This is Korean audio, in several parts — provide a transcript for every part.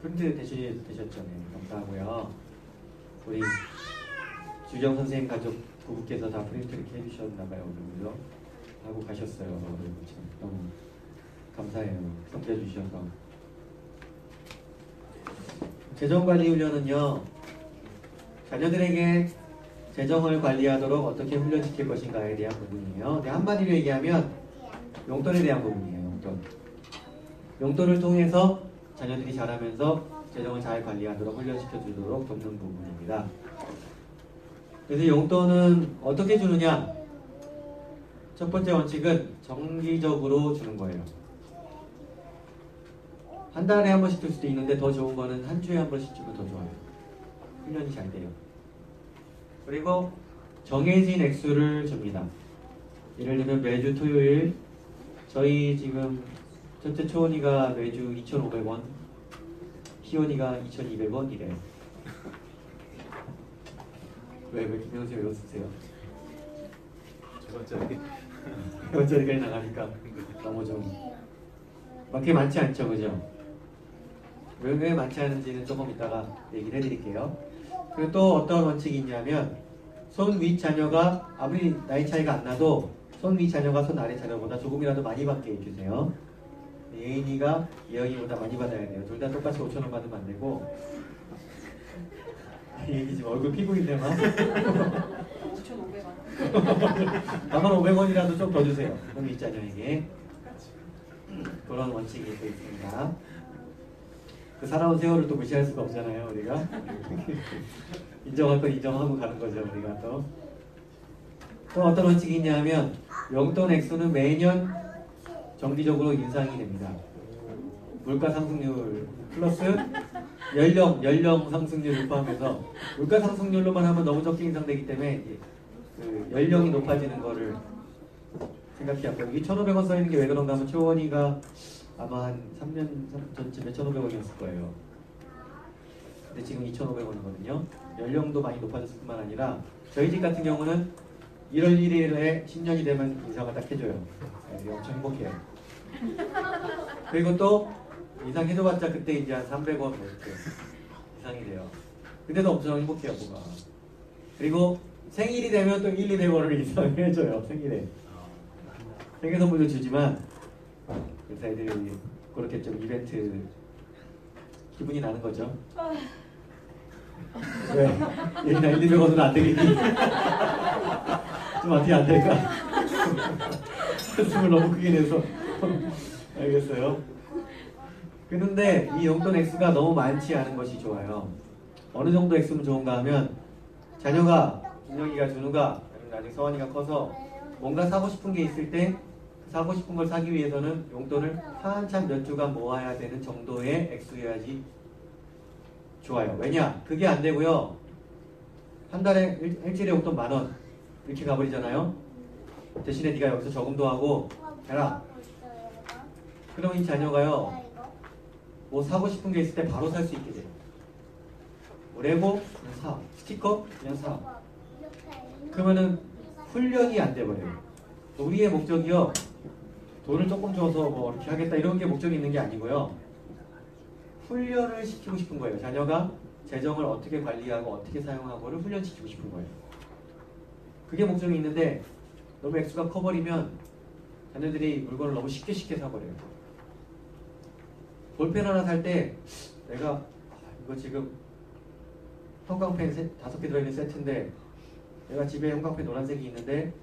프린트 되셨죠? 네, 감사하고요. 우리 주경 선생님 가족 부부께서 다 프린트 이렇게 해주셨나봐요. 그죠? 하고 가셨어요. 참 너무 감사해요. 섬겨주셔서. 재정관리 훈련은요, 자녀들에게 재정을 관리하도록 어떻게 훈련시킬 것인가에 대한 부분이에요. 한마디로 얘기하면 용돈에 대한 부분이에요. 용돈을 통해서 자녀들이 자라면서 재정을 잘 관리하도록 훈련시켜주도록 돕는 부분입니다. 그래서 용돈은 어떻게 주느냐? 첫 번째 원칙은 정기적으로 주는 거예요. 한 달에 한 번씩 줄 수도 있는데 더 좋은 거는 한 주에 한 번씩 주면 더 좋아요. 훈련이 잘 돼요. 그리고 정해진 액수를 줍니다. 예를 들면 매주 토요일 저희 지금 첫째 초원이가 매주 2,500원, 희원이가 2,200원 이래요. 왜 김영수 왜 웃으세요? 저번짜리까지 나가니까 너무 좀 그렇게 많지 않죠, 그죠? 왜 많지 않은지는 조금 이따가 얘기를 해드릴게요. 그리고 또 어떤 원칙이 있냐면 손 윗 자녀가 아무리 나이 차이가 안 나도 손 위 자녀가 손 아래 자녀보다 조금이라도 많이 받게 해주세요. 예인이가 예영이보다 많이 받아야 돼요. 둘 다 똑같이 5,000원 받으면 안 되고. 예인이 지금 얼굴 피부인데 막 2,500원 4,500원이라도 좀 더 주세요. 손 위 자녀에게. 그런 원칙이 또 있습니다. 그 살아온 세월을 또 무시할 수가 없잖아요, 우리가. 인정할 건 인정하고 가는 거죠, 우리가 또. 또 어떤 원칙이 있냐면 용돈 액수는 매년 정기적으로 인상이 됩니다. 물가 상승률 플러스 연령 상승률을 포함해서 물가 상승률로만 하면 너무 적게 인상되기 때문에 그 연령이 높아지는 거를 생각해야 하고, 이게 1,500원 써있는 게 왜 그런가 하면 초원이가 아마 한 3년 전쯤에 1,500원이었을 거예요. 근데 지금 2,500원이거든요. 연령도 많이 높아졌을 뿐만 아니라 저희 집 같은 경우는 1월 1일에 신년이 되면 인상을 딱 해줘요. 네, 엄청 행복해요. 그리고 또 인상 해줘봤자 그때 이제 한 300원 뭐 이렇게 인상이 돼요. 근데도 엄청 행복해요, 뭐가. 그리고 생일이 되면 또 1, 200원을 인상해줘요, 생일에. 생일 선물도 주지만 그래서 애들이 그렇게 좀 이벤트 기분이 나는 거죠. 왜? 얘나 1, 200원으로 안 되겠니? 좀 어떻게 안 될까? 한숨을 너무 크게 내서 알겠어요. 그런데 이 용돈 액수가 너무 많지 않은 것이 좋아요. 어느 정도 액수는 좋은가 하면 자녀가, 준영이가, 준우가, 나중에 서원이가 커서 뭔가 사고 싶은 게 있을 때 사고 싶은 걸 사기 위해서는 용돈을 한참 몇 주간 모아야 되는 정도의 액수여야지 좋아요. 왜냐? 그게 안 되고요. 한 달에 일주일에 용돈 10,000원 이렇게 가버리잖아요. 대신에 네가 여기서 저금도 하고 해라. 그럼 이 자녀가요, 뭐 사고 싶은 게 있을 때 바로 살 수 있게 돼요. 뭐 레고? 그냥 사. 스티커? 그냥 사. 그러면은 훈련이 안 돼버려요. 우리의 목적이요, 돈을 조금 줘서 뭐 이렇게 하겠다 이런 게 목적이 있는 게 아니고요, 훈련을 시키고 싶은 거예요. 자녀가 재정을 어떻게 관리하고 어떻게 사용하고를 훈련시키고 싶은 거예요. 그게 목적이 있는데 너무 액수가 커버리면 자녀들이 물건을 너무 쉽게 사버려요. 볼펜 하나 살 때 내가 이거 지금 형광펜 5개 들어있는 세트인데 내가 집에 형광펜 노란색이 있는데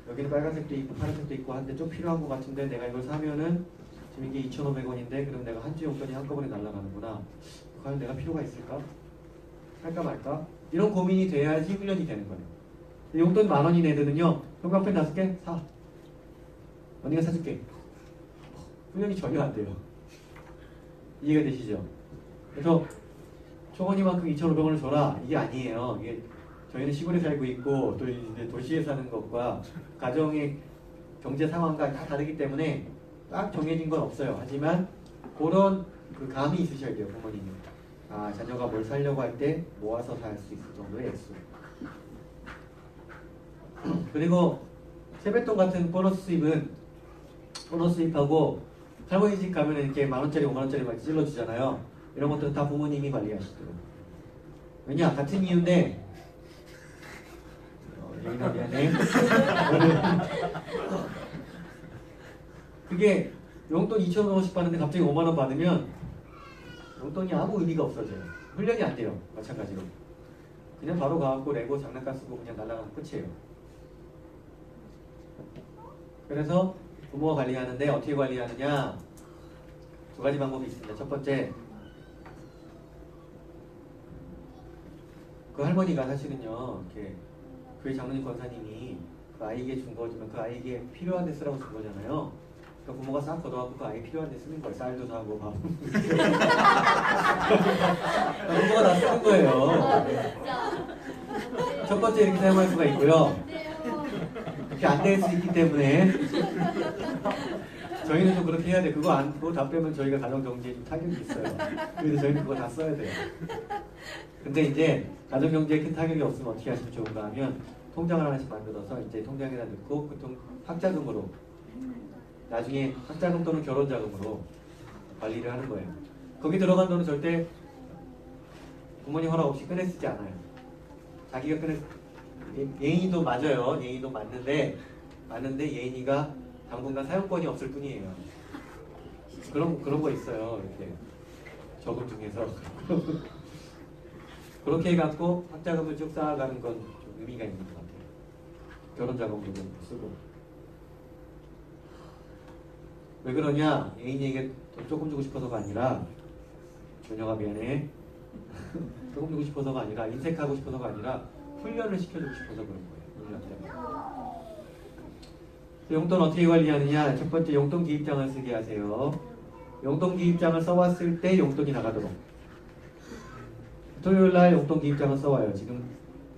여기는 빨간색도 있고 파란색도 있고 한데 좀 필요한 것 같은데 내가 이걸 사면은 지금 이게 2,500원인데 그럼 내가 한 주 용돈이 한꺼번에 날아가는구나. 과연 내가 필요가 있을까? 할까 말까? 이런 고민이 돼야지 훈련이 되는 거예요. 용돈 10,000원인 애들은요, 형광펜 5개 사. 언니가 사줄게. 훈련이 전혀 안 돼요. 이해가 되시죠? 그래서 초원이만큼 2,500원을 줘라, 이게 아니에요. 이게 저희는 시골에 살고 있고 또 이제 도시에 사는 것과 가정의 경제 상황과 다 다르기 때문에 딱 정해진 건 없어요. 하지만 그런 그 감이 있으셔야 돼요, 부모님이. 아, 자녀가 뭘 사려고 할 때 모아서 살 수 있을 정도의 액수. 그리고 세뱃돈 같은 보너스 수입은, 보너스 수입하고 할머니 집 가면 이렇게 10,000원짜리 50,000원짜리 막 찔러주잖아요. 이런 것들은 다 부모님이 관리하시도록. 왜냐? 같은 이유인데 여기가 미안해. 그게 용돈 2,000원씩 받는데 갑자기 5만 원 받으면 용돈이 아무 의미가 없어져요. 훈련이 안 돼요. 마찬가지로. 그냥 바로 가갖고 레고 장난감 쓰고 그냥 날아가면 끝이에요. 그래서 부모가 관리하는데 어떻게 관리하느냐? 두 가지 방법이 있습니다. 첫 번째, 그 할머니가 사실은요, 이렇게 교회 장로님 권사님이 그 아이에게 준 거지만 그 아이에게 필요한 데 쓰라고 준 거잖아요. 그러니까 부모가 싹 걷어갖고 그 아이 필요한 데 쓰는 거예요. 쌀도 사고 밥. 부모가 다 쓰는 거예요. 첫 번째 이렇게 사용할 수가 있고요. 이렇게 안 될 수 있기 때문에 저희는 좀 그렇게 해야 돼. 그거 다 빼면 저희가 가정경제에 좀 타격이 있어요. 그래서 저희는 그거 다 써야 돼요. 근데 이제 가정경제에 큰 타격이 없으면 어떻게 하시면 좋은가 하면 통장을 하나씩 만들어서 이제 통장에다 넣고 그 학자금으로 나중에 학자금 또는 결혼자금으로 관리를 하는 거예요. 거기 들어간 돈은 절대 부모님 허락 없이 꺼내 쓰지 않아요. 자기가 꺼내 예인이도 맞아요. 예인이도 맞는데 예인이가 당분간 사용권이 없을 뿐이에요. 그런 거 있어요. 이렇게 저금 중에서 그렇게 해갖고 학자금을 쭉 쌓아가는 건 좀 의미가 있는 것 같아요. 결혼자금으로 쓰고. 왜 그러냐? 애인에게 돈 조금 주고 싶어서가 아니라 조녀가 미안해. 조금 주고 싶어서가 아니라 인색하고 싶어서가 아니라 훈련을 시켜주고 싶어서 그런 거예요. 훈련 때문에. 용돈 어떻게 관리하느냐? 첫 번째 용돈 기입장을 쓰게 하세요. 용돈 기입장을 써왔을 때 용돈이 나가도록. 토요일날 용돈 기입장을 써와요. 지금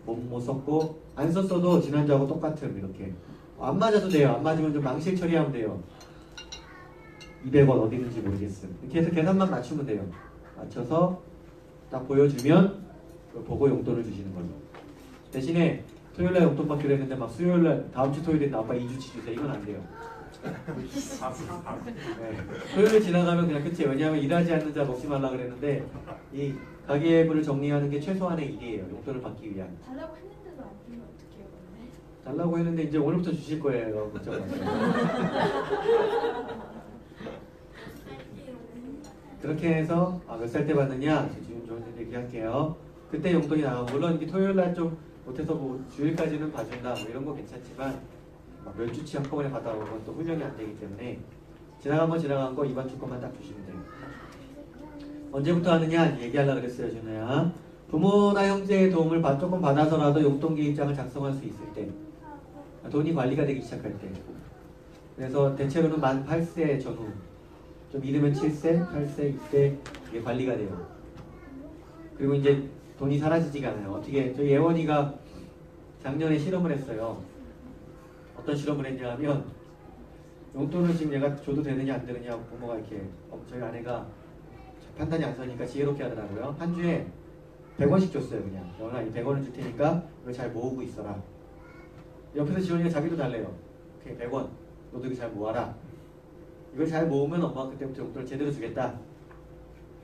못 썼고 안 썼어도 지난주하고 똑같은 이렇게. 안 맞아도 돼요. 안 맞으면 좀 망실 처리하면 돼요. 200원 어디 있는지 모르겠음. 이렇게 해서 계산만 맞추면 돼요. 맞춰서 딱 보여주면 그걸 보고 용돈을 주시는 걸로. 대신에 토요일날 용돈 받기로 했는데 막 수요일날 다음 주 토요일에 나 아빠 2주치 주세요. 이건 안 돼요. 네. 토요일 지나가면 그냥 끝이에요. 왜냐하면 일하지 않는 자 먹지 말라 그랬는데 이 가계부를 정리하는 게 최소한의 일이에요. 용돈을 받기 위한. 달라고 했는데도 안 주면 어떡해요, 근데? 달라고 했는데 이제 오늘부터 주실 거예요. 걱정 마세요. 그렇게 해서 몇 살 때 받느냐? 지금 좀 얘기할게요. 그때 용돈이 나가고 물론 이게 토요일날 좀 못해서 뭐 주일까지는 봐준다 뭐 이런 거 괜찮지만 몇 주치 한꺼번에 받아오면 또 훈련이 안 되기 때문에 지나간 거 이번 주 것만 딱 주시면 돼요. 언제부터 하느냐? 얘기하려고 그랬어요, 준호야. 부모나 형제의 도움을 조금 받아서라도 용돈 기입장을 작성할 수 있을 때, 돈이 관리가 되기 시작할 때. 그래서 대체로는 만 8세 전후, 좀 이르면 7세, 8세 이때 이게 관리가 돼요. 그리고 이제 돈이 사라지지가 않아요. 어떻게 저희 예원이가 작년에 실험을 했어요. 어떤 실험을 했냐 하면 용돈을 지금 얘가 줘도 되느냐 안 되느냐 부모가 이렇게 저희 아내가 판단이 안 서니까 지혜롭게 하더라고요. 한 주에 100원씩 줬어요. 그냥 영원아 이 100원을 줄 테니까 이거 잘 모으고 있어라. 옆에서 지원이가 자기도 달래요. 오케이 100원 너도 이거 잘 모아라. 이걸 잘 모으면 엄마가 그때부터 용돈을 제대로 주겠다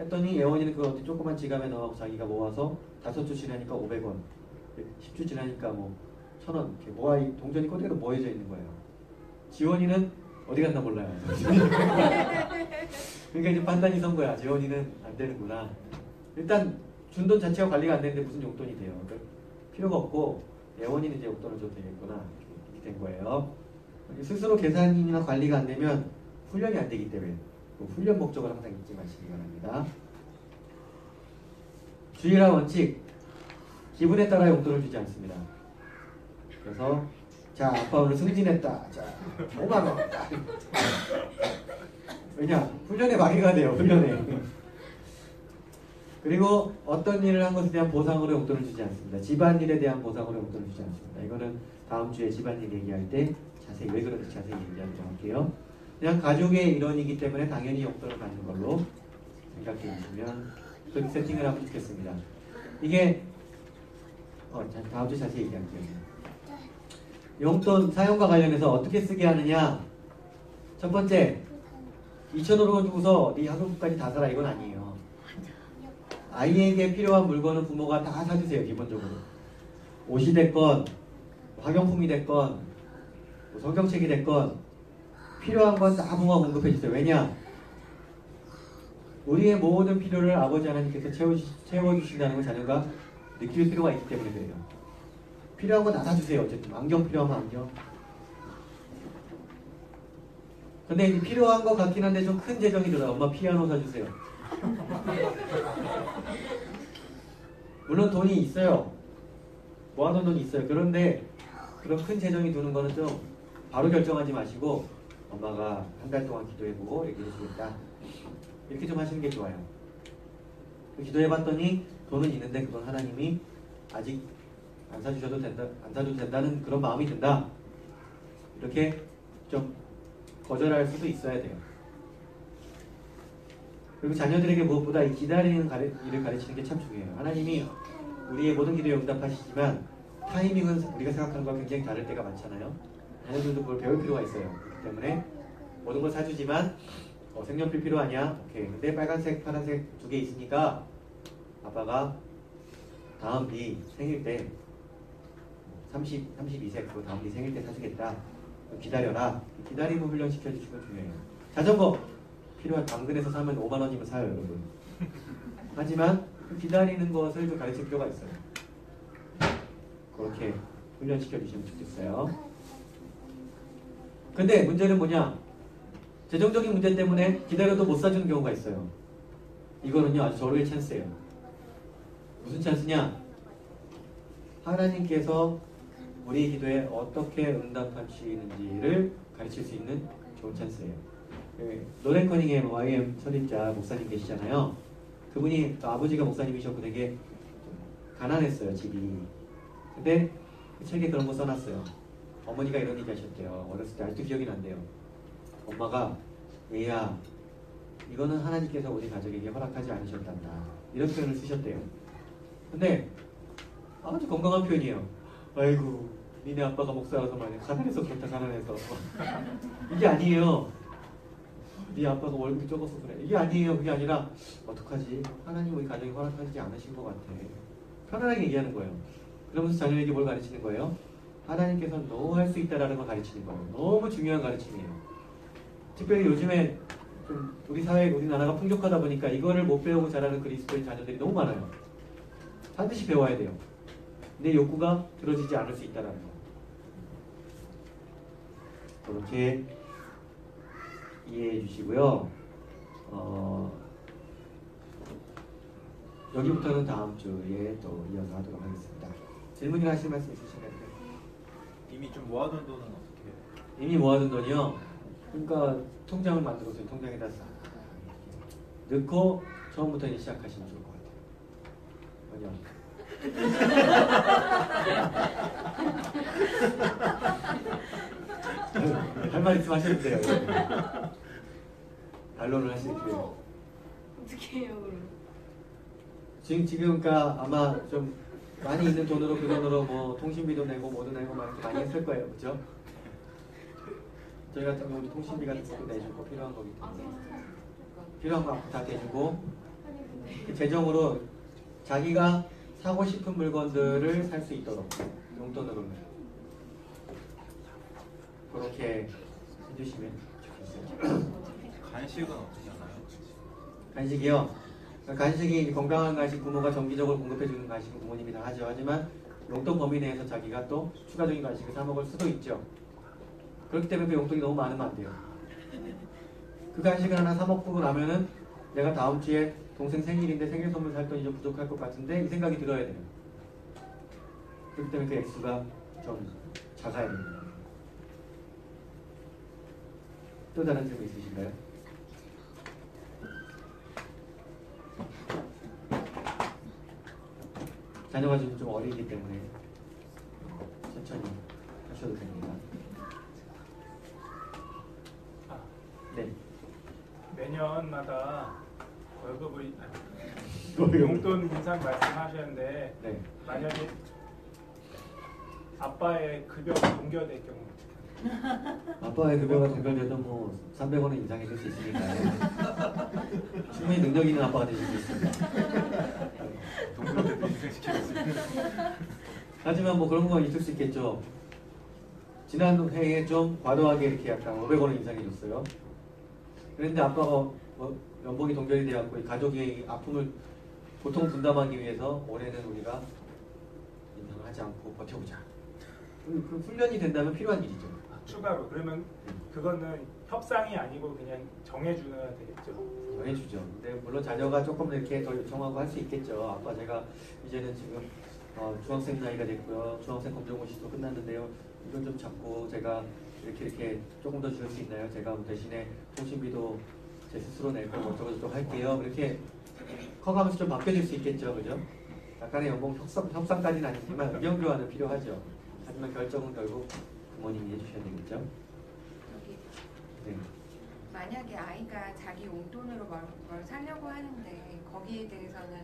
했더니 예원이는 그 어디 조그만 지갑에 넣어서 자기가 모아서 5주 지나니까 500원 10주 지나니까 뭐 1,000원 이렇게 모아 동전이 그대로 모여져 있는 거예요. 지원이는 어디 갔나 몰라요. 그러니까 이제 판단이 선 거야. 지원이는 안 되는구나. 일단 준 돈 자체가 관리가 안 되는데 무슨 용돈이 돼요. 그러니까 필요가 없고 예원이는 이제 용돈을 줘도 되겠구나 이렇게 된 거예요. 스스로 계산이나 관리가 안 되면 훈련이 안 되기 때문에 그 훈련 목적을 항상 잊지 마시기 바랍니다. 주의라 원칙 기분에 따라 용돈을 주지 않습니다. 그래서 자 아빠 오늘 승진했다. 자 5만원 왜냐? 훈련에 방해가 돼요. 훈련에. 그리고 어떤 일을 한 것에 대한 보상으로 용돈을 주지 않습니다. 집안일에 대한 보상으로 용돈을 주지 않습니다. 이거는 다음 주에 집안일 얘기할 때 자세히 왜 그런지 자세히 얘기하도록 할게요. 그냥 가족의 일원이기 때문에 당연히 용돈을 받는 걸로 생각해 주시면 그렇게 세팅을 하면 좋겠습니다. 이게 다음 주에 자세히 얘기할게요. 용돈 사용과 관련해서 어떻게 쓰게 하느냐? 첫 번째 2,500원 주고서 네 학용비까지 다 살아 이건 아니에요. 아이에게 필요한 물건은 부모가 다 사주세요. 기본적으로. 옷이 됐건 학용품이 됐건 뭐 성경책이 됐건 필요한 건 다 부모가 공급해 주세요. 왜냐? 우리의 모든 필요를 아버지 하나님께서 채워주신다는 걸 자녀가 느낄 필요가 있기 때문에 그래요. 필요한 거 다 사주세요. 어쨌든 안경 필요하면 안경. 근데 이제 필요한 거 같긴 한데 좀 큰 재정이 들어요. 엄마 피아노 사주세요. 물론 돈이 있어요. 모아둔 돈이 있어요. 그런데 그런 큰 재정이 드는 거는 좀 바로 결정하지 마시고 엄마가 한 달 동안 기도해보고 이렇게 해주겠다. 이렇게 좀 하시는 게 좋아요. 기도해봤더니 돈은 있는데 그건 하나님이 아직 안 사주셔도 된다, 안 사줘도 된다는 그런 마음이 든다. 이렇게 좀 거절할 수도 있어야 돼요. 그리고 자녀들에게 무엇보다 이 기다리는 일을 가르치는 게 참 중요해요. 하나님이 우리의 모든 기도에 응답하시지만 타이밍은 우리가 생각하는 것과 굉장히 다를 때가 많잖아요. 자녀들도 그걸 배울 필요가 있어요. 그렇기 때문에 모든 걸 사주지만 색연필 필요하냐? 오케이. 근데 빨간색, 파란색 두 개 있으니까 아빠가 다음 네 생일 때 32색 그거 다음 네 생일 때 사주겠다. 기다려라. 기다림을 훈련시켜주시면 중요해요. 자전거 필요한 당근에서 사면 5만 원이면 사요, 여러분. 하지만 그 기다리는 것을 좀 가르칠 필요가 있어요. 그렇게 훈련시켜주시면 좋겠어요. 근데 문제는 뭐냐? 재정적인 문제 때문에 기다려도 못 사주는 경우가 있어요. 이거는요 아주 절호의 찬스예요. 무슨 찬스냐? 하나님께서 우리 기도에 어떻게 응답하시는지를 가르칠 수 있는 좋은 찬스예요. 노렌 커닝햄 YM 설립자 목사님 계시잖아요. 그분이 아버지가 목사님이셨고 되게 가난했어요, 집이. 근데 그 책에 그런 거 써놨어요. 어머니가 이런 얘기 하셨대요. 어렸을 때 아직도 기억이 난대요. 엄마가 얘야 이거는 하나님께서 우리 가족에게 허락하지 않으셨단다. 이런 표현을 쓰셨대요. 근데 아주 건강한 표현이에요. 아이고 니네 아빠가 목사라서 말이야. 가난해서 그렇다 가난해서. 이게 아니에요. 네 아빠가 월급이 적어서 그래. 이게 아니에요. 그게 아니라 어떡하지? 하나님 우리 가정에 허락하지 않으신 것 같아. 편안하게 얘기하는 거예요. 그러면서 자녀에게 뭘 가르치는 거예요? 하나님께서는 너 할 수 있다라는 걸 가르치는 거예요. 너무 중요한 가르침이에요. 특별히 요즘에 좀 우리 사회, 우리나라가 풍족하다 보니까 이거를 못 배우고 자라는 그리스도인 자녀들이 너무 많아요. 반드시 배워야 돼요. 내 욕구가 들어지지 않을 수 있다는 거. 그렇게 이해해 주시고요. 여기부터는 다음 주에 또 이어서 하도록 하겠습니다. 질문이나 하실 말씀 있으신가요? 이미 좀 모아둔 돈은 어떻게 해요? 이미 모아둔 돈이요? 그러니까 통장을 만들어서 통장에다 넣고 처음부터 이제 시작하시면 좋을 것 같아요. 할 말 있으면 하셔도 돼요. 반론을 하실 기회요. 어떻게 해요 그럼? 지금 그러니까 아마 좀 많이 있는 돈으로 그 돈으로 뭐 통신비도 내고 뭐도 내고 막 이렇게 많이 했을 거예요, 그렇죠? 저희 같은 경우도 통신비 같은 것도 내주고 필요한 거기 때문에 필요한 거 다 대주고 그 재정으로 자기가 사고 싶은 물건들을 살 수 있도록 용돈으로는 그렇게 해주시면 좋겠어요. 간식은 어떻게 하나요? 간식이요? 간식이 건강한 간식 부모가 정기적으로 공급해주는 간식은 부모님이 다 하죠. 하지만 용돈 범위 내에서 자기가 또 추가적인 간식을 사 먹을 수도 있죠. 그렇기 때문에 그 용돈이 너무 많으면 안 돼요. 그 간식을 하나 사 먹고 나면은 내가 다음 주에 동생 생일인데 생일 선물 살 돈이 좀 부족할 것 같은데 이 생각이 들어야 돼요. 그렇기 때문에 그 액수가 좀 작아야 됩니다. 또 다른 질문 있으신가요? 자녀가 좀 어리기 때문에 천천히 하셔도 됩니다. 네. 매년마다 월급을 용돈 인상 말씀하셨는데 네. 만약에 아빠의 급여가 동결될 경우 아빠의 급여가 동결돼도 뭐 300원은 인상해 줄 수 있으니까요. 충분히 능력 있는 아빠가 되실 수 있습니다. 인생시키고 있습니다. 하지만 뭐 그런 건 있을 수 있겠죠. 지난 해에 좀 과도하게 이렇게 약간 500원을 인상해 줬어요. 그런데 아빠가 뭐 연봉이 동결이 되었고 이 가족의 아픔을 보통 분담하기 위해서 올해는 우리가 인상을 하지 않고 버텨보자. 그 훈련이 된다면 필요한 일이죠. 추가로 그러면 그거는 협상이 아니고 그냥 정해주는 되겠죠. 정해주죠. 근데 물론 자녀가 조금 이렇게 더 요청하고 할 수 있겠죠. 아빠 제가 이제는 지금 중학생 나이가 됐고요. 중학생 검정고 시도 끝났는데요. 이건 좀 잡고 제가 이렇게 조금 더 줄 수 있나요? 제가 대신에 통신비도 제 스스로 내고 어쩌고저쩌고 할게요. 이렇게 커가면서 좀 바뀌어질 수 있겠죠. 그죠? 약간의 연봉 협상까지는 아니지만 의견 교환은 필요하죠. 하지만 결정은 결국 부모님이 해주셔야 되겠죠. 여기 네. 만약에 아이가 자기 용돈으로 뭘 사려고 하는데 거기에 대해서는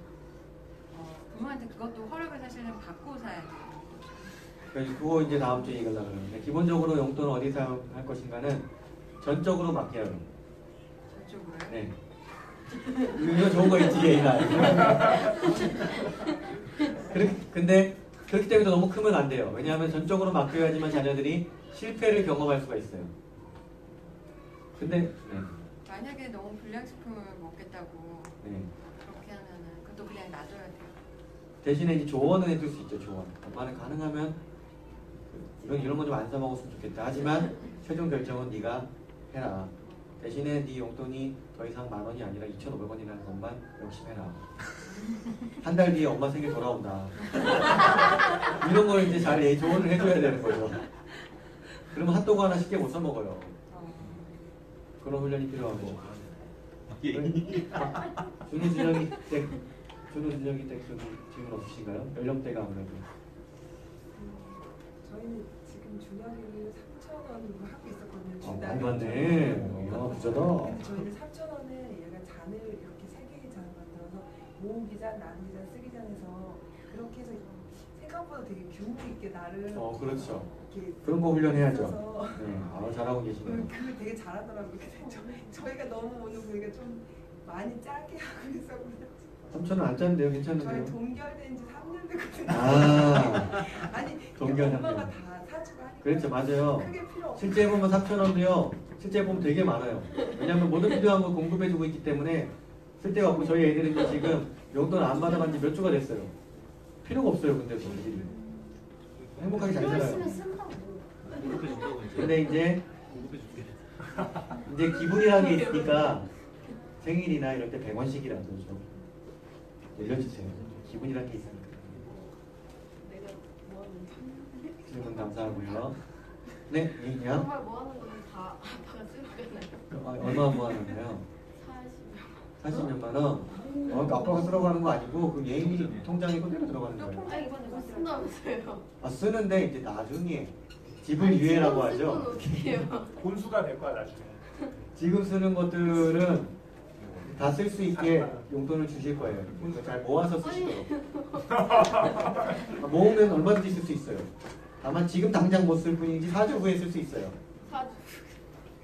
부모한테 그것도 허락을 사실은 받고 사야 돼요. 그거 이제 다음 주에 얘기하려고 그러는데 기본적으로 용돈을 어디 사용할 것인가는 전적으로 맡겨야 해요. 저쪽으로요? 네. 이거 좋은 거 있지, 얘가. 근데 그렇기 때문에 너무 크면 안 돼요. 왜냐하면 전적으로 맡겨야지만 자녀들이 실패를 경험할 수가 있어요. 근데 네. 만약에 너무 불량식품을 먹겠다고 네. 그렇게 하면은 그것도 그냥 놔둬야 돼요. 대신에 이제 조언은 해줄 수 있죠. 조언. 엄마는 가능하면 이런 거 좀 안 사 먹었으면 좋겠다. 하지만 최종 결정은 네가 해라. 대신에 네 용돈이 더 이상 10,000원이 아니라 2,500원이라는 것만 명심해라. 한 달 뒤에 엄마 생일 돌아온다. 이런 걸 이제 잘 조언을 해줘야 되는 거죠. 그러면 핫도그 하나 쉽게 못 사 먹어요. 그런 훈련이 필요하고. 준우 준영이 댁 질문 없으신가요? 연령대가 아무래도. 저희는 지금 준혁이를 3,000원으로 하고 있었거든요. 많이 받네. 부자다. 근데 저희는 3,000원에 얘가 잔을 이렇게 3개의 잔을 만들어서 모으기잔, 나누기잔, 쓰기잔해서 그렇게 해서 생각보다 되게 규모 있게 나를 그렇죠. 이렇게 그런 거 훈련해야죠. 써서 네, 잘하고 계시네요. 그걸 되게 잘하더라고요. 근데 저희가 너무 오늘 보니까 좀 많이 짜게 하고 있었거든요. 3,000원 안 짠데요? 저희 괜찮은데요? 동결된 지 3년 됐거든요. 아, 아니 동결 엄마가 3년. 다 사주고 하니까 그렇죠, 맞아요. 크게 필요 없어. 실제 보면 3,000원도요. 실제 보면 되게 많아요. 왜냐하면 모든 필요한 거 공급해주고 있기 때문에 쓸 데가 없고 저희 애들은 지금 용돈 안 받아간 지 몇 주가 됐어요. 필요가 없어요, 근데 저희들이. 행복하게 잘 살아요. 공급해준다고 이제. 근데 이제 공급해줄게. 기분이라는 게 있으니까 생일이나 이럴 때 100원씩이라도 좀 올려주세요. 기분이라는 게 있으니까. 내가 뭐 하는 질문 감사하고요. 네, 이냐? 정말 뭐 하는 거는 다 아빠가 쓰러가나요? 얼마 모아놨나요? 40몇만 원? 그러니까 아빠가 쓰라고 하는 거 아니고 그 예인이 통장에 그대로 들어가는 거예요. 아 이번에 뭐 쓴다면서요? 쓰는데 이제 나중에 집을 유예라고 하죠. 어떻게 해요? 본수가 될 거야 나중에. 지금 쓰는 것들은 다 쓸 수 있게 용돈을 주실 거예요. 그래서 잘 모아서 쓰시도록. 모으면 얼마든지 쓸 수 있어요. 다만 지금 당장 못 쓸 뿐이지 4주 후에 쓸 수 있어요.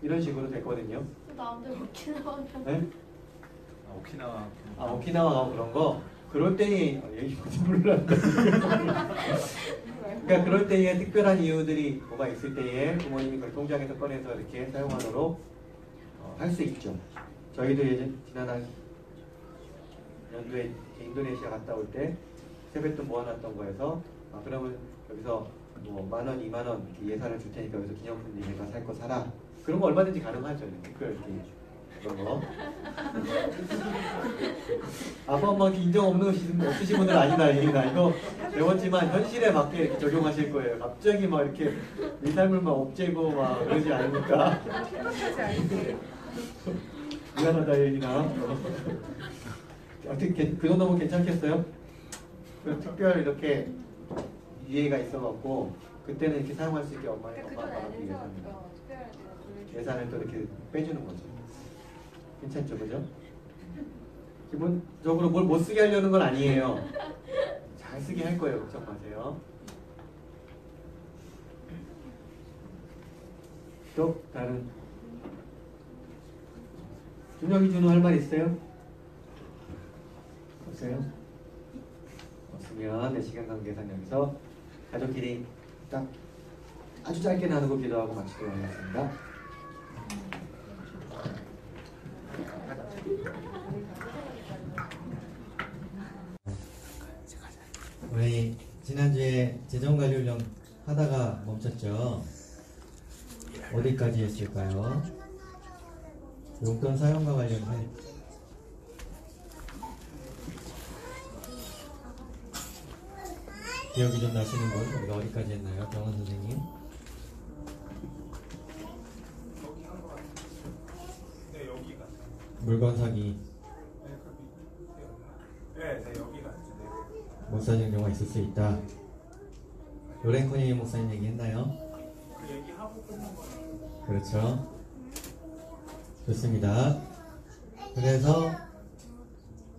이런 식으로 됐거든요. 나한테 먹긴 하면 네? 오키나와. 오키나와 가고 그런 거 그럴 때에 얘기 뭔지 몰랐는데 그러니까 그럴 때에 특별한 이유들이 뭐가 있을 때에 부모님이 그걸 통장에서 꺼내서 이렇게 사용하도록 할 수 있죠. 저희도 예전 지난 연도에 인도네시아 갔다 올 때 세뱃돈 모아놨던 거에서 그러면 여기서 뭐 10,000원, 20,000원 예산을 줄 테니까 여기서 기념품 내가 살 거 사라. 그런 거 얼마든지 가능하죠. 특별히 그런 거. 아빠 엄마한테 인정 없으신 분들 아니다 얘기나 이거 배웠지만 현실에 맞게 이렇게 적용하실 거예요. 갑자기 막 이렇게 이 삶을 막 업재고 막 그러지 않으니까. 생각하지 않게. 미안하다 얘기나. 어떻게 그 정도면 괜찮겠어요? 특별 이렇게 이해가 있어갖고 그때는 이렇게 사용할 수 있게 엄마가 그전 막기 안에서 위해서는 특별할 때는 돈을 예산을 또 이렇게 빼주는 거죠. 괜찮죠, 그죠? 기본적으로 뭘 못 쓰게 하려는 건 아니에요. 잘 쓰게 할 거예요. 걱정 마세요. 또 다른 준혁이 준호 할 말 있어요? 없어요? 없어요? 있으면 내 시간 관계상 여기서 가족끼리 딱 아주 짧게 나누고 기도하고 마치도록 하겠습니다. 우리 지난주에 재정관리훈련 하다가 멈췄죠. 어디까지 했을까요? 용돈 사용과 관련해 기억이 좀 나시는 분? 우리가 어디까지 했나요? 병원 선생님? 여기 한 거 같아요. 네, 여기 같아요. 물건 사기 네, 그 밑에였나? 네, 여기 같은데. 못 사는 경우가 있을 수 있다. 로렌코니 목사님 얘기했나요? 그 얘기하고 끝난 거예요. 그렇죠. 좋습니다. 그래서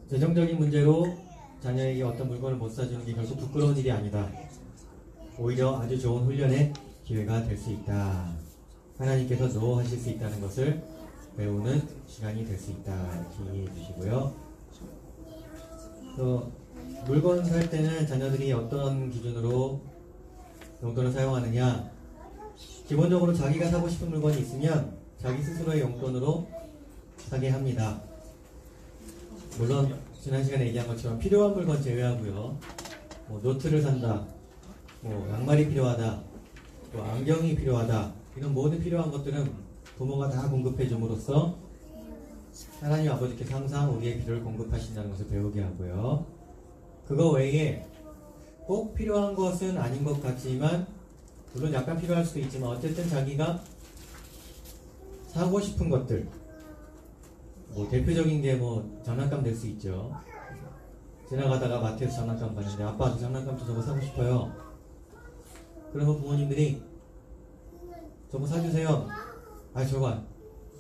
재정적인 문제로 자녀에게 어떤 물건을 못 사주는 게 결코 부끄러운 일이 아니다. 오히려 아주 좋은 훈련의 기회가 될 수 있다. 하나님께서 노 하실 수 있다는 것을 배우는 시간이 될 수 있다. 이렇게 이해해 주시고요. 또 물건 살 때는 자녀들이 어떤 기준으로 용돈을 사용하느냐. 기본적으로 자기가 사고 싶은 물건이 있으면 자기 스스로의 용돈으로 사게 합니다. 물론 지난 시간에 얘기한 것처럼 필요한 물건 제외하고요. 뭐 노트를 산다, 뭐 양말이 필요하다, 또 안경이 필요하다, 이런 모든 필요한 것들은 부모가 다 공급해 줌으로써 하나님 아버지께서 항상 우리의 필요를 공급하신다는 것을 배우게 하고요. 그거 외에 꼭 필요한 것은 아닌 것 같지만 물론 약간 필요할 수도 있지만 어쨌든 자기가 사고 싶은 것들, 뭐 대표적인 게 뭐 장난감 될 수 있죠. 지나가다가 마트에서 장난감 봤는데 아빠 저 장난감 저거 사고 싶어요. 그러면 부모님들이 저거 사주세요. 아 저거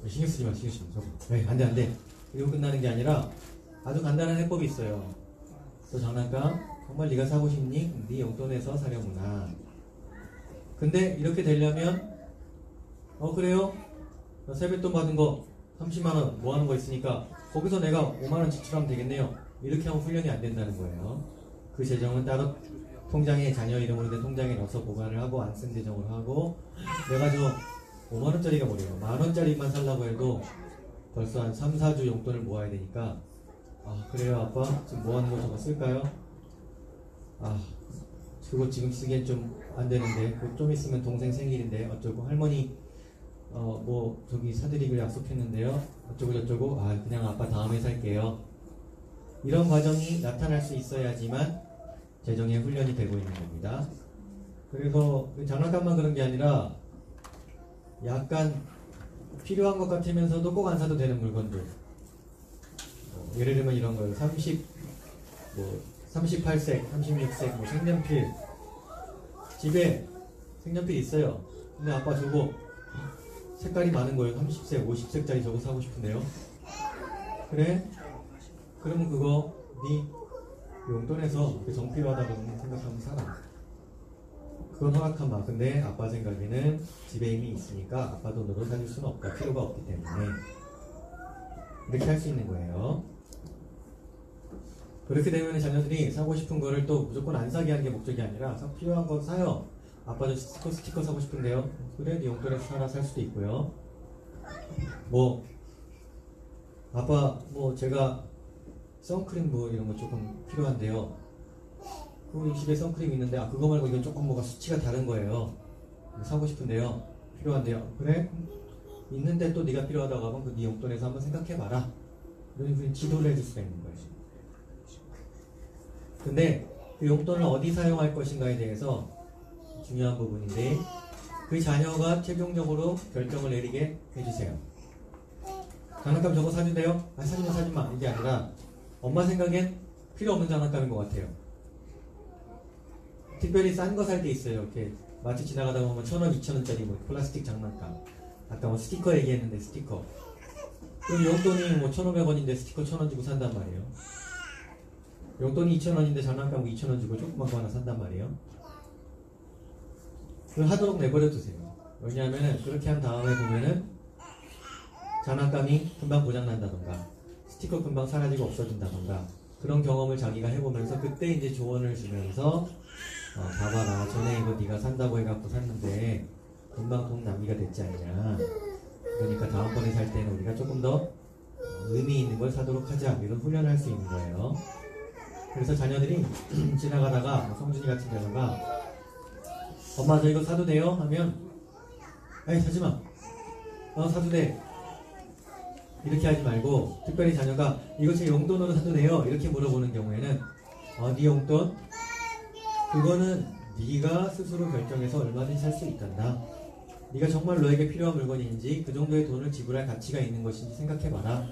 신경 쓰지 마, 신경 쓰지 마. 저거 안돼 이러고 끝나는 게 아니라 아주 간단한 해법이 있어요. 저 장난감 정말 네가 사고 싶니? 네 용돈에서 사려구나. 근데 이렇게 되려면 그래요? 나 세뱃돈 받은 거 30만원 뭐 하는 거 있으니까 거기서 내가 5만원 지출하면 되겠네요. 이렇게 하면 훈련이 안 된다는 거예요. 그 재정은 따로 통장에 자녀 이름으로 된 통장에 넣어서 보관을 하고 안 쓴 재정으로 하고 내가 저 5만원짜리가 뭐래요. 만원짜리만 살라고 해도 벌써 한 3, 4주 용돈을 모아야 되니까 그래요 아빠 지금 뭐 하는 거 저거 쓸까요? 그거 지금 쓰기엔 좀 안 되는데 좀 있으면 동생 생일인데 어쩌고 할머니 뭐 저기 사드리기로 약속했는데요 어쩌고 저쩌고 그냥 아빠 다음에 살게요. 이런 과정이 나타날 수 있어야지만 재정의 훈련이 되고 있는 겁니다. 그래서 장난감만 그런 게 아니라 약간 필요한 것 같으면서도 꼭 안 사도 되는 물건들, 예를 들면 이런 거예요. 38색, 36색 뭐 색연필, 집에 색연필 있어요. 근데 아빠 저거 색깔이 많은 거예요. 30색, 50색짜리 저거 사고 싶은데요. 그래? 그러면 그거 네 용돈에서 정필요하다고 생각하면 사라. 그건 허락한 바. 근데 아빠 생각에는 집에 이미 있으니까 아빠 돈으로 사줄 수는 없다. 필요가 없기 때문에. 이렇게 할 수 있는 거예요. 그렇게 되면 자녀들이 사고 싶은 거를 또 무조건 안 사게 하는 게 목적이 아니라 필요한 거 사요. 아빠 저 스티커 사고 싶은데요. 그래 네 용돈에서 사라. 살 수도 있고요. 뭐 아빠 뭐 제가 선크림 뭐 이런 거 조금 필요한데요. 그 집에 선크림 있는데 그거 말고 이건 조금 뭐가 수치가 다른 거예요. 사고 싶은데요. 필요한데요. 그래? 있는데 또 네가 필요하다고 하면 그 네 용돈에서 한번 생각해봐라. 이런ふうに 지도를 해줄 수가 있는 거예요. 근데 그 용돈을 어디 사용할 것인가에 대해서 중요한 부분인데 그 자녀가 최종적으로 결정을 내리게 해주세요. 장난감 저거 사준대요? 사지마 이게 아니라 엄마 생각엔 필요 없는 장난감인 것 같아요. 특별히 싼 거 살 때 있어요. 이렇게 마트 지나가다 보면 1,000원, 2,000원짜리 뭐 플라스틱 장난감. 아까 뭐 스티커 얘기했는데 스티커. 그럼 용돈이 뭐 1,500원인데 스티커 1,000원 주고 산단 말이에요. 용돈이 2,000원인데 장난감 2,000원 주고 조그만 거 하나 산단 말이에요. 그걸 하도록 내버려 두세요. 왜냐하면 그렇게 한 다음에 보면은 장난감이 금방 고장난다던가 스티커 금방 사라지고 없어진다던가 그런 경험을 자기가 해보면서 그때 이제 조언을 주면서 봐봐라 전에 이거 네가 산다고 해갖고 샀는데 금방 돈 낭비가 됐지 않냐. 그러니까 다음번에 살 때는 우리가 조금 더 의미 있는 걸 사도록 하자. 이런 훈련을 할 수 있는 거예요. 그래서 자녀들이 지나가다가 성준이 같은 경우가 엄마 저 이거 사도 돼요? 하면 에이 사지마. 사도 돼. 이렇게 하지 말고 특별히 자녀가 이거 제 용돈으로 사도 돼요? 이렇게 물어보는 경우에는 네 용돈? 그거는 네가 스스로 결정해서 얼마든지 살 수 있단다. 네가 정말 너에게 필요한 물건인지 그 정도의 돈을 지불할 가치가 있는 것인지 생각해봐라.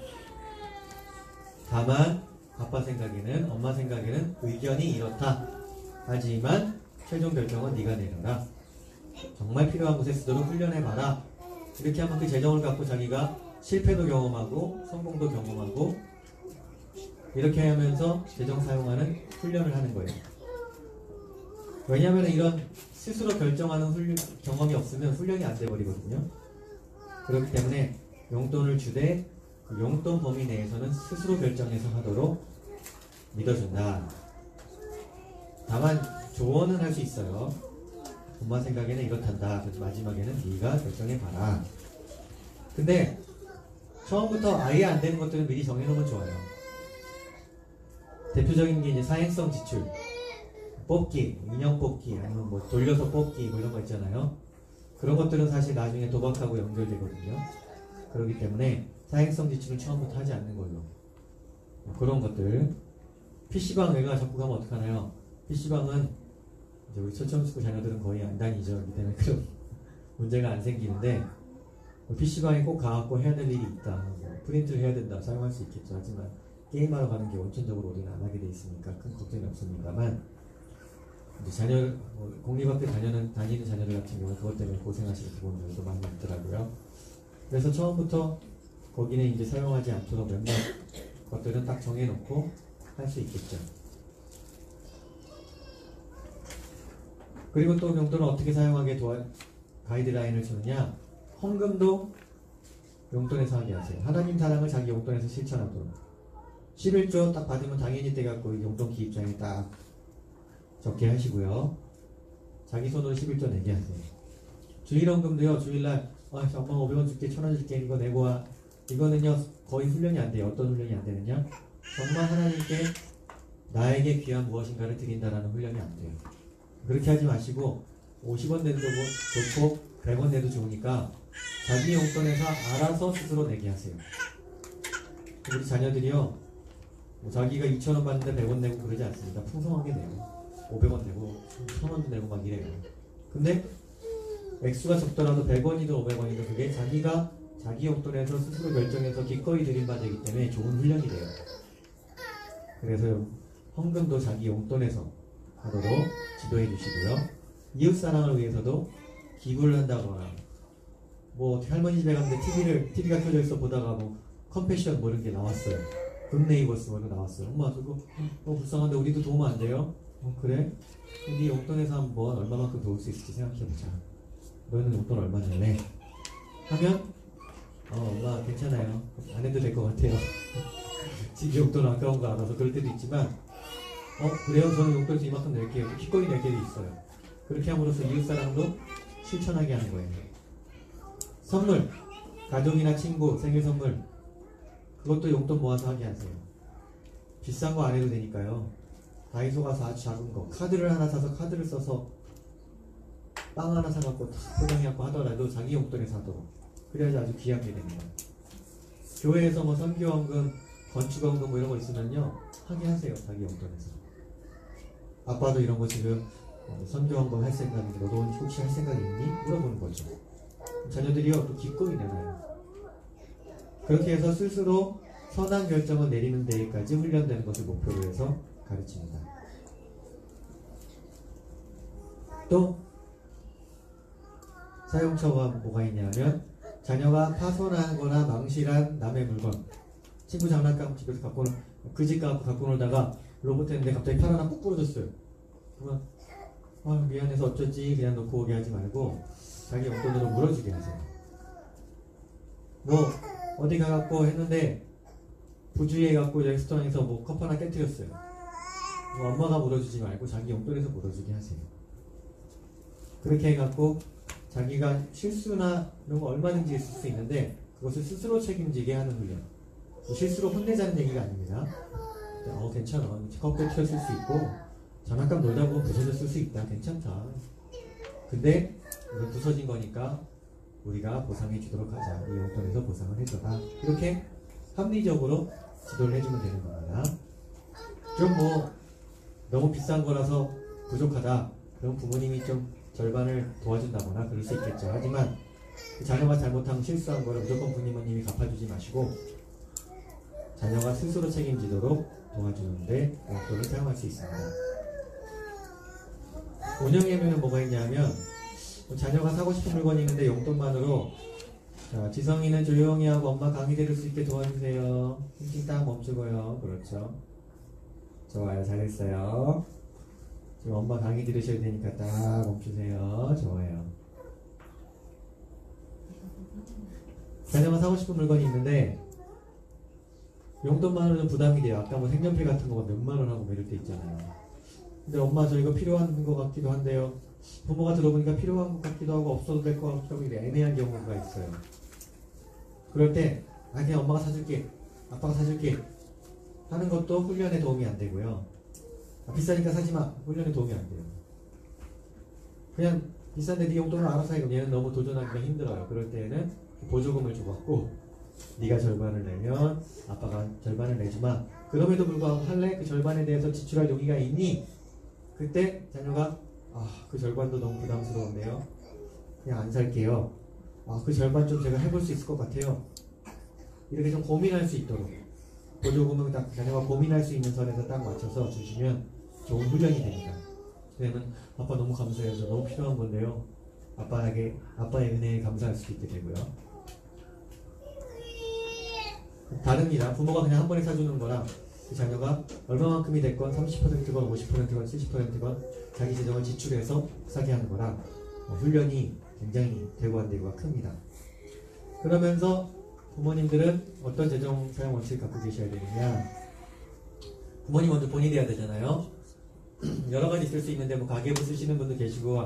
다만 아빠 생각에는 엄마 생각에는 의견이 이렇다. 하지만 최종 결정은 네가 내려라. 정말 필요한 곳에 쓰도록 훈련해봐라. 이렇게 하면 그 재정을 갖고 자기가 실패도 경험하고 성공도 경험하고 이렇게 하면서 재정 사용하는 훈련을 하는 거예요. 왜냐하면 이런 스스로 결정하는 경험이 없으면 훈련이 안 돼버리거든요. 그렇기 때문에 용돈을 주되 그 용돈 범위 내에서는 스스로 결정해서 하도록 믿어준다. 다만 조언은 할 수 있어요. 엄마 생각에는 이렇단다. 마지막에는 네가 결정해봐라. 근데 처음부터 아예 안 되는 것들은 미리 정해놓으면 좋아요. 대표적인 게 이제 사행성 지출, 뽑기, 인형 뽑기, 아니면 뭐 돌려서 뽑기 뭐 이런 거 있잖아요. 그런 것들은 사실 나중에 도박하고 연결되거든요. 그렇기 때문에 사행성 지출은 처음부터 하지 않는 걸로. 그런 것들. PC방 외가 자꾸 가면 어떡하나요? PC방은 이제 우리 초청스쿨 자녀들은 거의 안 다니죠. 그렇기 때문에 그런 문제가 안 생기는데 PC방에 꼭 가갖고 해야 될 일이 있다. 뭐 프린트를 해야 된다. 사용할 수 있겠죠. 하지만 게임하러 가는 게 원천적으로 우리는 안 하게 돼 있으니까 큰 걱정이 없습니다만 이제 공립학교 다니는 자녀들 같은 경우는 그것 때문에 고생하시는 부모님들도 많이 있더라고요. 그래서 처음부터 거기는 이제 사용하지 않도록 몇몇 것들은 딱 정해놓고 할 수 있겠죠. 그리고 또 용돈을 어떻게 사용하게 가이드라인을 주느냐. 헌금도 용돈에서 하게 하세요. 하나님 사랑을 자기 용돈에서 실천하도록. 11조 딱 받으면 당연히 떼갖고 용돈 기입장에 딱 적게 하시고요. 자기 손으로 11조 내게 하세요. 주일헌금도요. 주일날 엄마 500원 줄게 1000원 줄게 이거 내고 와. 이거는요 거의 훈련이 안 돼요. 어떤 훈련이 안 되느냐. 정말 하나님께 나에게 귀한 무엇인가를 드린다라는 훈련이 안 돼요. 그렇게 하지 마시고 50원 내도 좋고 100원 내도 좋으니까 자기 용돈에서 알아서 스스로 내게 하세요. 우리 자녀들이요 자기가 2,000원 받는데 100원 내고 그러지 않습니다. 풍성하게 내고 500원 내고 1,000원도 내고 막 이래요. 근데 액수가 적더라도 100원이든 500원이든 그게 자기가 자기 용돈에서 스스로 결정해서 기꺼이 드린 바 되기 때문에 좋은 훈련이 돼요. 그래서 헌금도 자기 용돈에서 하도록 지도해 주시고요. 이웃사랑을 위해서도 기부를 한다거나 뭐 할머니 집에 갔는데 TV가 켜져 있어 보다가 뭐 컴패션 뭐 이런 게 나왔어요. 굿네이버스 뭐 이런 거 나왔어요. 엄마 저거 불쌍한데 우리도 도움 안 돼요? 그래? 네 용돈에서 한번 얼마만큼 도울 수 있을지 생각해보자. 너희는 용돈 얼마 낼래? 하면 엄마 괜찮아요. 안 해도 될 것 같아요. 집 용돈 아까운 거 알아서 그럴 때도 있지만 그래요? 저는 용돈에서 이만큼 낼게요. 기꺼이 낼 때도 있어요. 그렇게 함으로써 이웃사랑도 실천하게 하는 거예요. 선물, 가족이나 친구, 생일 선물 그것도 용돈 모아서 하게 하세요. 비싼 거 안 해도 되니까요. 다이소 가서 아주 작은 거 카드를 하나 사서 카드를 써서 빵 하나 사갖고 포장해갖고 하더라도 자기 용돈에서 하도록. 그래야지 아주 귀한 게 됩니다. 교회에서 뭐 선교원금, 건축원금 뭐 이런 거 있으면요 하게 하세요. 자기 용돈에서. 아빠도 이런 거 지금 선교원금 할 생각인데 너도 혹시 할 생각 있니? 물어보는 거죠. 자녀들이요 또 기꺼이 내놔요. 그렇게 해서 스스로 선한 결정을 내리는 데까지 훈련되는 것을 목표로 해서 가르칩니다. 또 사용처가 뭐가 있냐면 자녀가 파손하거나 망실한 남의 물건, 친구 장난감 집에서 그 집 갖고 놀다가 로봇 했는데 갑자기 팔 하나 꾹 부러졌어요. 그러면 미안해서 어쩌지 그냥 놓고 오게 하지 말고 자기 용돈으로 물어주게 하세요. 뭐 어디 가갖고 했는데 부주의해갖고 레스토랑에서 뭐 컵 하나 깨뜨렸어요. 엄마가 물어주지 말고 자기 용돈에서 물어주게 하세요. 그렇게 해갖고 자기가 실수나 이런 거 얼마든지 있을 수 있는데 그것을 스스로 책임지게 하는 훈련. 실수로 혼내자는 얘기가 아닙니다. 괜찮아. 컵 깨뜨렸을 수 있고 장난감 놀다 보면 부서졌을 수 있다. 괜찮다. 근데 이거 부서진 거니까 우리가 보상해 주도록 하자. 이 용돈에서 보상을 해줘라. 이렇게 합리적으로 지도를 해주면 되는 겁니다. 좀 너무 비싼 거라서 부족하다. 그럼 부모님이 좀 절반을 도와준다거나 그럴 수 있겠죠. 하지만 자녀가 잘못한 실수한 거를 무조건 부모님이 갚아주지 마시고 자녀가 스스로 책임지도록 도와주는데 용돈을 사용할 수 있습니다. 운영예매는 뭐가 있냐면 자녀가 사고 싶은 물건이 있는데 용돈만으로 자, 지성이는 조용히 하고 엄마 강의 들을 수 있게 도와주세요. 팅팅 딱 멈추고요. 그렇죠. 좋아요. 잘했어요. 지금 엄마 강의 들으셔야 되니까 딱 멈추세요. 좋아요. 자녀가 사고 싶은 물건이 있는데 용돈만으로 좀 부담이 돼요. 아까 뭐 색연필 같은 거가 몇만 원 하고 이럴 때 있잖아요. 근데 엄마 저 이거 필요한 것 같기도 한데요. 부모가 들어보니까 필요한 것 같기도 하고 없어도 될 것 같기도 하고 이렇게 애매한 경우가 있어요. 그럴 때 그냥 엄마가 사줄게, 아빠가 사줄게 하는 것도 훈련에 도움이 안 되고요. 비싸니까 사지마, 훈련에 도움이 안 돼요. 그냥 비싼데 네 용돈을 알아서 해. 얘는 너무 도전하기가 힘들어요. 그럴 때에는 보조금을 줘갖고 네가 절반을 내면 아빠가 절반을 내주마. 그럼에도 불구하고 할래? 그 절반에 대해서 지출할 용의가 있니? 그때 자녀가 그 절반도 너무 부담스러운데요. 그냥 안 살게요. 그 절반 좀 제가 해볼 수 있을 것 같아요. 이렇게 좀 고민할 수 있도록 보조금은 딱 자녀가 고민할 수 있는 선에서 딱 맞춰서 주시면 좋은 훈련이 됩니다. 그러면 아빠 너무 감사해요. 저 너무 필요한 건데요. 아빠의 은혜에 감사할 수 있게 되고요. 다릅니다. 부모가 그냥 한 번에 사주는 거랑 그 자녀가 얼마만큼이 됐건 30%건 50%건 70%건 자기 재정을 지출해서 사게 하는 거랑 훈련이 굉장히 되고 안 되고가 큽니다. 그러면서 부모님들은 어떤 재정 사용 원칙을 갖고 계셔야 되느냐. 부모님 먼저 본인이 돼야 되잖아요. 여러 가지 있을 수 있는데 가계부 쓰시는 분도 계시고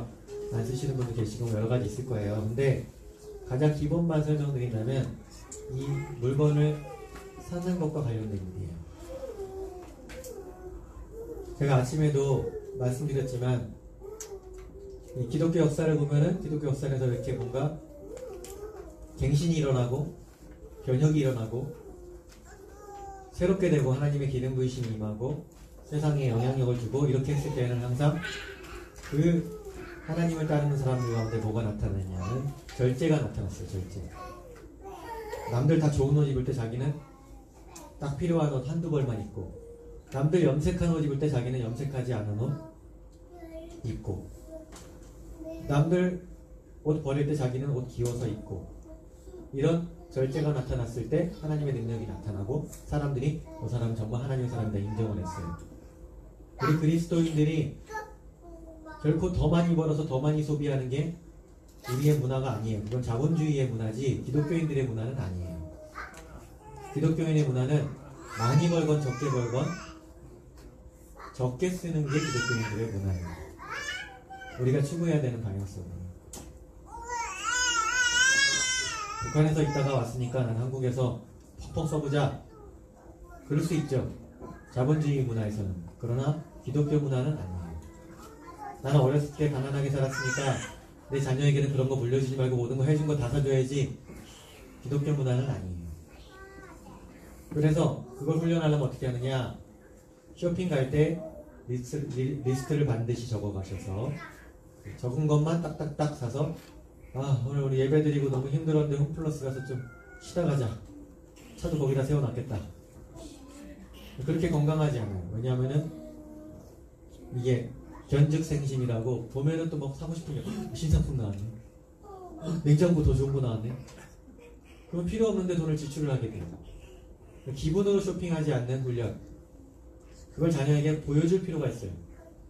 안 쓰시는 분도 계시고 여러 가지 있을 거예요. 근데 가장 기본만 설명드린다면 이 물건을 사는 것과 관련된 일이에요. 제가 아침에도 말씀드렸지만 이 기독교 역사를 보면은 기독교 역사에서 이렇게 뭔가 갱신이 일어나고 변혁이 일어나고 새롭게 되고 하나님의 기름 부으심이 임하고 세상에 영향력을 주고 이렇게 했을 때는 항상 그 하나님을 따르는 사람들 가운데 뭐가 나타나냐면 절제가 나타났어요. 절제. 남들 다 좋은 옷 입을 때 자기는 딱 필요한 옷 한두 벌만 입고 남들 염색한 옷 입을 때 자기는 염색하지 않은 옷 입고 남들 옷 버릴 때 자기는 옷 기워서 입고 이런 절제가 나타났을 때 하나님의 능력이 나타나고 사람들이 저 사람은 정말 하나님의 사람이다 인정을 했어요. 우리 그리스도인들이 결코 더 많이 벌어서 더 많이 소비하는 게 우리의 문화가 아니에요. 그건 자본주의의 문화지 기독교인들의 문화는 아니에요. 기독교인의 문화는 많이 벌건 적게 벌건 적게 쓰는 게 기독교인들의 문화예요. 우리가 추구해야 되는 방향성이에요. 북한에서 있다가 왔으니까 난 한국에서 퍽퍽 써보자. 그럴 수 있죠. 자본주의 문화에서는. 그러나 기독교 문화는 아니에요. 나는 어렸을 때 가난하게 살았으니까 내 자녀에게는 그런 거 물려주지 말고 모든 거 해준 거 다 사줘야지. 기독교 문화는 아니에요. 그래서 그걸 훈련하려면 어떻게 하느냐. 쇼핑 갈 때 리스트를 반드시 적어 가셔서 적은 것만 딱딱딱 사서 오늘 우리 예배 드리고 너무 힘들었는데 홈플러스 가서 좀 쉬다 가자. 차도 거기다 세워놨겠다. 그렇게 건강하지 않아요. 왜냐하면은 이게 견즉생심이라고 보면은 또 막 사고 싶은 게 신상품 나왔네. 냉장고 더 좋은 거 나왔네. 그럼 필요 없는데 돈을 지출을 하게 돼요. 기본으로 쇼핑하지 않는 훈련. 그걸 자녀에게 보여줄 필요가 있어요.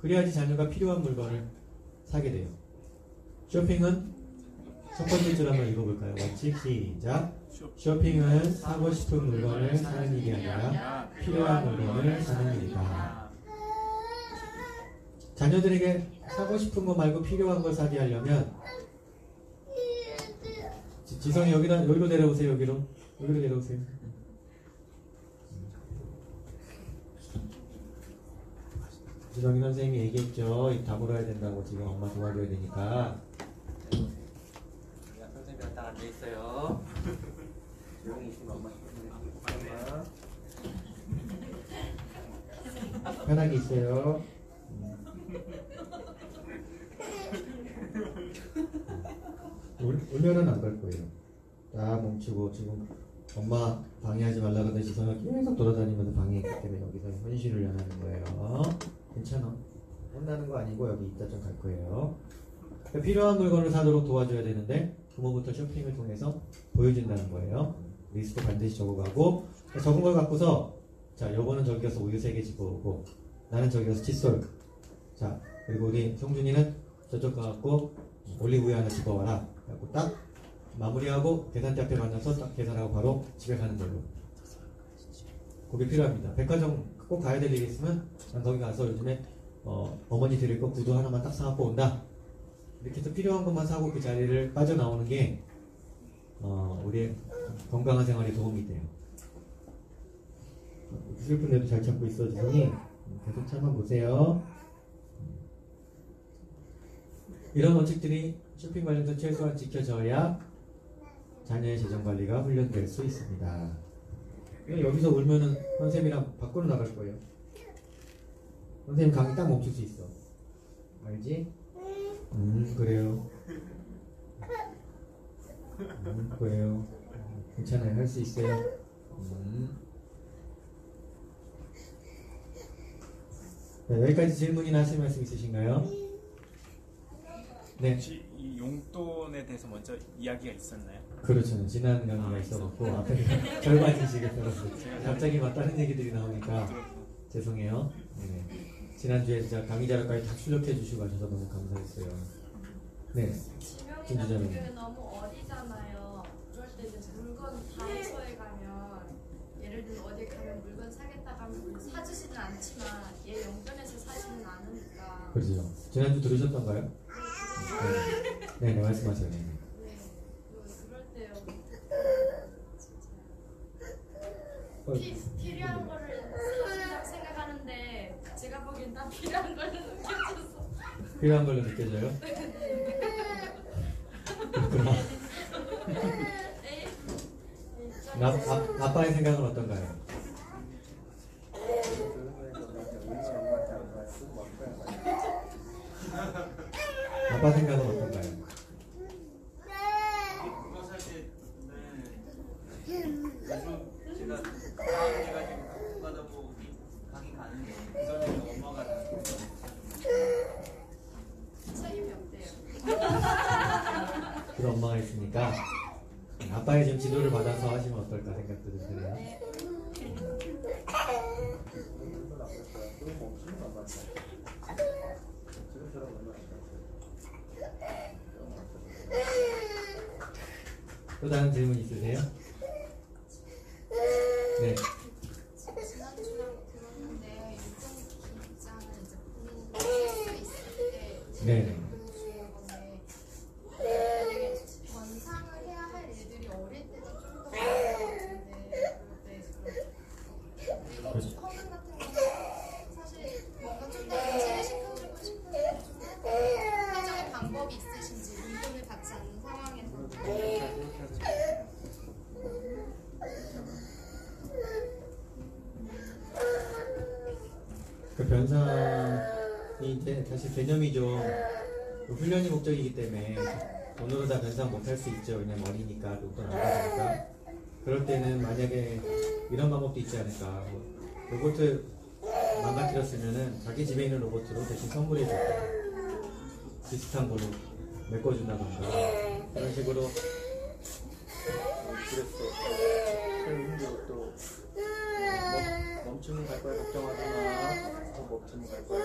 그래야지 자녀가 필요한 물건을 사게 돼요. 쇼핑은 첫 번째 줄 한번 읽어볼까요? 원칙 시작. 쇼핑은 사고 싶은 물건을 사는 일이 아니라 필요한 물건을 사는 일이다. 자녀들에게 사고 싶은 거 말고 필요한 걸 사게 하려면 지성이 여기로 내려오세요. 여기로 내려오세요. 지성이 선생님이 얘기했죠. 입 다물어야 된다고. 지금 엄마 도와줘야 되니까. 선생님이 딱 앉아있어요. 조용히 있으면 엄마 편하게 있어요. 울면은 안 갈 거예요. 딱 멈추고 지금 엄마 방해하지 말라고 하던 지성이 계속 돌아다니면서 방해했기 때문에 여기서 현실을 연하는 거예요. 괜찮아. 혼나는 거 아니고 여기 이따 좀 갈 거예요. 그러니까 필요한 물건을 사도록 도와줘야 되는데 부모부터 쇼핑을 통해서 보여준다는 거예요. 리스트 반드시 적어가고 적은 걸 갖고서 자 여보는 저기 가서 우유 3개 집어오고 나는 저기 가서 칫솔 자 그리고 우리 성준이는 저쪽 가갖고 올리브유 하나 집어와라. 그래갖고 딱 마무리하고 계산대 앞에 만나서 딱 계산하고 바로 집에 가는 걸로. 그게 필요합니다. 백화점 꼭 가야 될 일이 있으면 난 거기 가서 요즘에 어머니 드릴 거 구두 하나만 딱 사갖고 온다. 이렇게 해서 필요한 것만 사고 그 자리를 빠져나오는 게 우리의 건강한 생활에 도움이 돼요. 슬픈데도 잘 참고 있어 지성이. 계속 참아보세요. 이런 원칙들이 쇼핑 관련해서 최소한 지켜져야 자녀의 재정관리가 훈련될 수 있습니다. 여기서 울면은 선생님이랑 밖으로 나갈 거예요. 선생님 강의 딱 멈출 수 있어. 알지? 그래요. 그래요. 괜찮아요. 할 수 있어요. 네, 여기까지 질문이나 하실 말씀 있으신가요? 네. 혹시 이 용돈에 대해서 먼저 이야기가 있었나요? 그렇죠. 지난 강의가 있어갖고 앞에 절반 인식을 들었어요. 갑자기 막 다른 얘기들이 나오니까 죄송해요. 네. 지난주에 진짜 강의 자료까지 다 출력해 주시고 하셔서 너무 감사했어요. 네. 지명이나 학교에 너무 어리잖아요. 그럴 때 이제 물건 다이소에 가면 예를 들어 어디 가면 물건 사겠다고 하면 사주지는 않지만 얘 용돈에서 사지는 않으니까. 그렇죠. 지난주 들으셨던가요? 네, 네, 말씀하세요. 네. 그럴 때요. 필요한 거를 사준다고 생각하는데 제가 보기엔 다 필요한 걸로 느껴져서. 필요한 걸로 느껴져요? 그렇구나. 아빠의 생각은 어떤가요? 아빠 생각은 어떤가요? 그거 사실 요즘 제가 강의가 가다 보고 강의 가는데 그 전에 엄마가 책임이 없대요. 그런 엄마가 있으니까 아빠의 지금 지도를 받아서 하시면 어떨까 생각도 좀 드네요. 또 다른 질문 있으세요? 네. 지난주랑 들었는데 유통기 입장을 이제 본인이 쓸수 있을 때 네. 주는 건데 만약에 변상을 해야 할 일들이 어릴 때도 좀 더 많을 것 같은데 그리고 커먼 같은 경우는 사실 뭔가 좀 더 인지를 시켜주고 싶은데 좀 해결의 방법이 있으신지 용돈을 받지 않는 상황에서 그 변상이 이제 사실 개념이 좀 훈련이 목적이기 때문에 돈으로 다 변상 못할 수 있죠. 왜냐면 어리니까 용돈 안 받으니까. 그럴 때는 만약에 이런 방법도 있지 않을까. 로봇을 망가뜨렸으면은 자기 집에 있는 로봇으로 대신 선물해주고 비슷한 걸로 메꿔준다던가 그런 식으로. 그랬어. 그리고 또 멈추면 갈 거야. 걱정하지 마. 멈추면 갈 거야.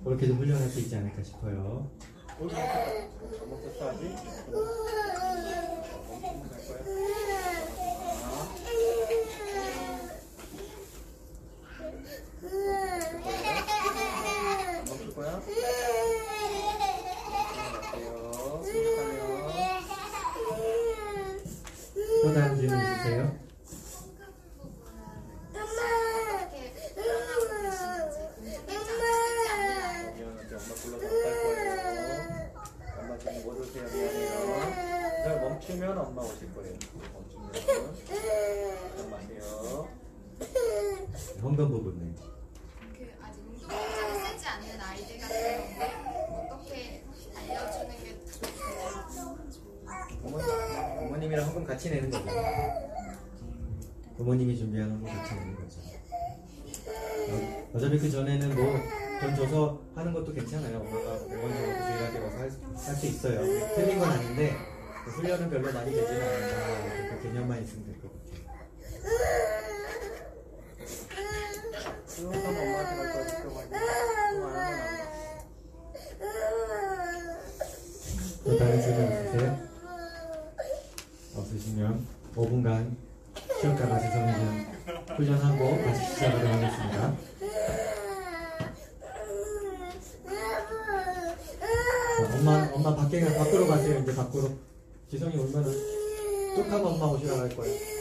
그렇게 좀 훈련할 수 있지 않을까 싶어요. 잘못했어 아직? 갈 거야? 안 멈출 거야? 갈게요. 생각하면. 또 다른 질문 있으세요? 어떻게 표현하고 계시는지 공부되지 않아요. 미안한데 엄마 불러서 안 갈 거예요. 엄마 지금 못 오세요. 미안해요. 자, 멈추면 엄마 오실 거예요. 멈추면. 잠깐만요. 헌금 부분네. 그 아직 운동장이 세지 않는 아이들 같은 경우에 어떻게 알려주는 게 좋을까요? 부모님이랑 헌금 같이 내는 거죠. 부모님이 준비한 헌금 같이 내는 거죠. 어차피 그 전에는 뭐 돈 줘서 하는 것도 괜찮아요. 엄마가 100원 정도 주일하게 와서 할 수 있어요. 틀린 건 아닌데 그 훈련은 별로 많이 되지는 않는다. 그 개념만 있으면 될 것 같아요. 쭉 하면 엄마한테 갈 거야. 지켜봐요. 또 다른 질문 있으세요? 없으시면 5분간 시험과 같이 성의는 훈련하고 다시 시작하도록 하겠습니다. 자, 엄마 밖으로 가세요. 이제 밖으로. 지성이 오면은 쭉 하면 엄마 오시라고 할 거예요.